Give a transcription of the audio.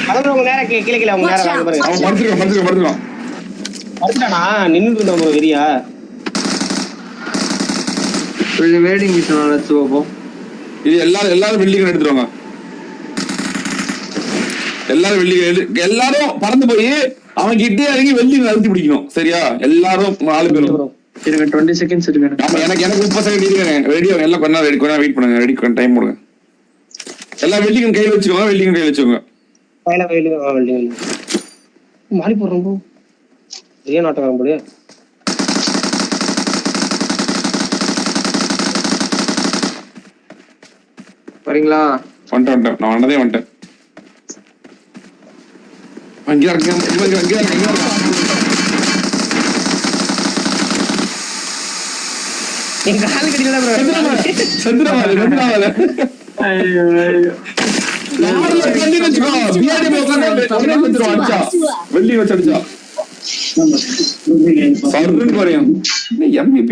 உங்க நேரம் கீழே கீழே உங்க நேரம் பாருங்க. அவன் படுத்துருக்கான். படுத்துட்டானா? நின்னுட்டு இருந்தான் ப்ரோ வெறியா. கொஞ்சம் வேடிங் மிஷன் வச்சு பார்ப்போம். இது எல்லாரும் வெள்ளிக்கன் எடுத்துருவாங்க. எல்லாரும் பறந்து போய் அவன் கிட்டே இறங்கி வெள்ளிக்கன் அழுத்தி பிடிக்கணும். சரியா? எல்லாரும் 4 பேரும் இருங்க 20 செகண்ட்ஸ் இருக்கு. எனக்கு 30 செகண்ட் இருக்கு. ரெடி எல்லாம் கொஞ்ச நேரம் வெயிட் பண்ணுங்க. ரெடி டைம் போடுங்க. எல்லாம் வெள்ளிக்கன் கையில் வச்சுக்கோங்க. கையில வெள்ளிக்கன் மாறி போடுறோம் ப்ரோ. ஏன் நாட்டக்காரன் போடு. வரீங்களா? வந்துட்டேன். நான் வந்துட்டேன். அங்கே எங்க கால் கடியில வெள்ளி வச்சு அடிச்சா MVP